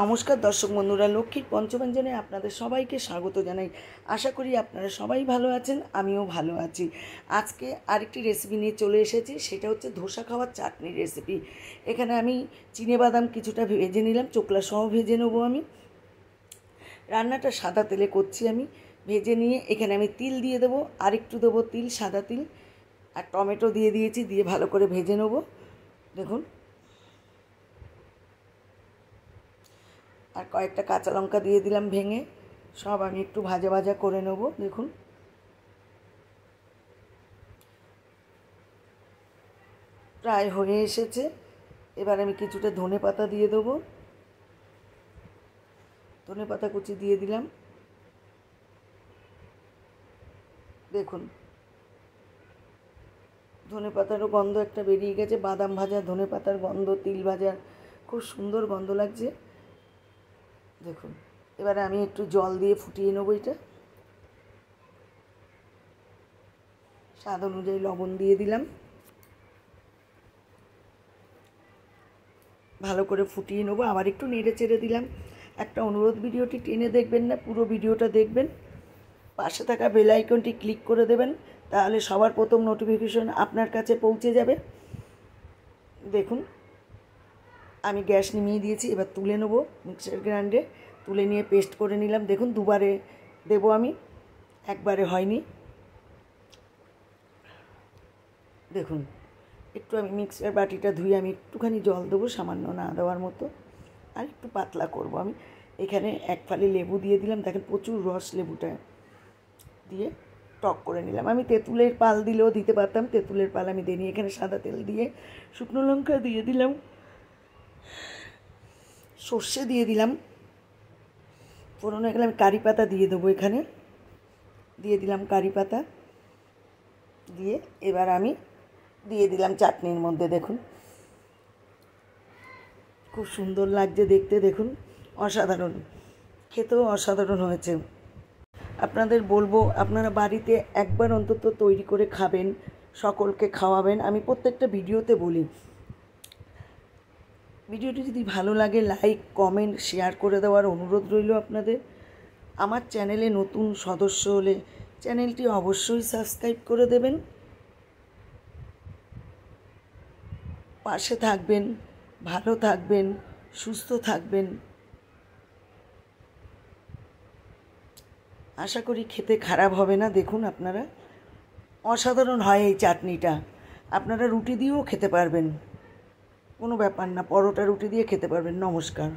নমস্কার দর্শক বন্ধুরা, লক্ষ্মীর পঞ্চব্যঞ্জনে আপনাদের সবাইকে স্বাগত জানাই। আশা করি আপনারা সবাই ভালো আছেন, আমিও ভালো আছি। আজকে আরেকটি রেসিপি নিয়ে চলে এসেছি, সেটা হচ্ছে ধোসা খাওয়ার চাটনির রেসিপি। এখানে আমি চিনেবাদাম কিছুটা ভেজে নিলাম, চোকলা সহ ভেজে নেবো। আমি রান্নাটা সাদা তেলে করছি। আমি ভেজে নিয়ে এখানে আমি তিল দিয়ে দেবো, আর একটু দেবো তিল, সাদা তিল, আর টমেটো দিয়ে দিয়েছি, দিয়ে ভালো করে ভেজে নেবো। দেখুন, আর কয়েকটা কাঁচা লঙ্কা দিয়ে দিলাম ভেঙে। সব আমি একটু ভাজা ভাজা করে নেব। দেখুন, প্রায় হয়ে এসেছে। এবার আমি কিছুটা ধনে পাতা দিয়ে দেবো। ধনে পাতা কুচি দিয়ে দিলাম। দেখুন, ধনে পাতারও গন্ধ একটা বেরিয়ে গেছে। বাদাম ভাজা, ধনে পাতার গন্ধ, তিল ভাজার খুব সুন্দর গন্ধ লাগছে। দেখুন, এবারে আমি একটু জল দিয়ে ফুটিয়ে নেবো। এটা স্বাদ অনুযায়ী লবণ দিয়ে দিলাম। ভালো করে ফুটিয়ে নেবো। আবার একটু নেড়ে চেড়ে দিলাম। একটা অনুরোধ, ভিডিওটি টেনে দেখবেন না, পুরো ভিডিওটা দেখবেন। পাশে থাকা বেল আইকনটি ক্লিক করে দেবেন, তাহলে সবার প্রথম নোটিফিকেশন আপনার কাছে পৌঁছে যাবে। দেখুন, আমি গ্যাস নিমিয়ে দিয়েছি। এবার তুলে নেবো মিক্সার গ্রাইন্ডে। তুলে নিয়ে পেস্ট করে নিলাম। দেখুন, দুবারে দেবো আমি, একবারে হয়নি। দেখুন, একটু আমি মিক্সার বাটিটা ধুয়ে আমি একটুখানি জল দেবো, সামান্য না দেওয়ার মতো, আর একটু পাতলা করব। আমি এখানে এক ফালি লেবু দিয়ে দিলাম। দেখেন, প্রচুর রস লেবুটা দিয়ে টক করে নিলাম। আমি তেঁতুলের পাল দিলেও দিতে পারতাম, তেঁতুলের পাল আমি দিইনি। এখানে সাদা তেল দিয়ে শুকনো লঙ্কা দিয়ে দিলাম, সর্ষে দিয়ে দিলাম, ফোড়ন হয়ে গেলে আমি কারি পাতা দিয়ে দেবো। এখানে দিয়ে দিলাম কারি পাতা দিয়ে এবার আমি দিয়ে দিলাম চাটনির মধ্যে। দেখুন, খুব সুন্দর লাগছে দেখতে। দেখুন, অসাধারণ, খেতেও অসাধারণ হয়েছে। আপনাদের বলবো, আপনারা বাড়িতে একবার অন্তত তৈরি করে খাবেন, সকলকে খাওয়াবেন। আমি প্রত্যেকটা ভিডিওতে বলি। ভিডিওটি যদি ভালো লাগে, লাইক, কমেন্ট, শেয়ার করে দেওয়ার অনুরোধ রইল আপনাদের। আমার চ্যানেলে নতুন সদস্য হলে চ্যানেলটি অবশ্যই সাবস্ক্রাইব করে দেবেন। পাশে থাকবেন, ভালো থাকবেন, সুস্থ থাকবেন। আশা করি খেতে খারাপ হবে না। দেখুন, আপনারা, অসাধারণ হয় এই চাটনিটা। আপনারা রুটি দিয়েও খেতে পারবেন, কোনো ব্যাপার না। পরোটা, রুটি দিয়ে খেতে পারবেন। নমস্কার।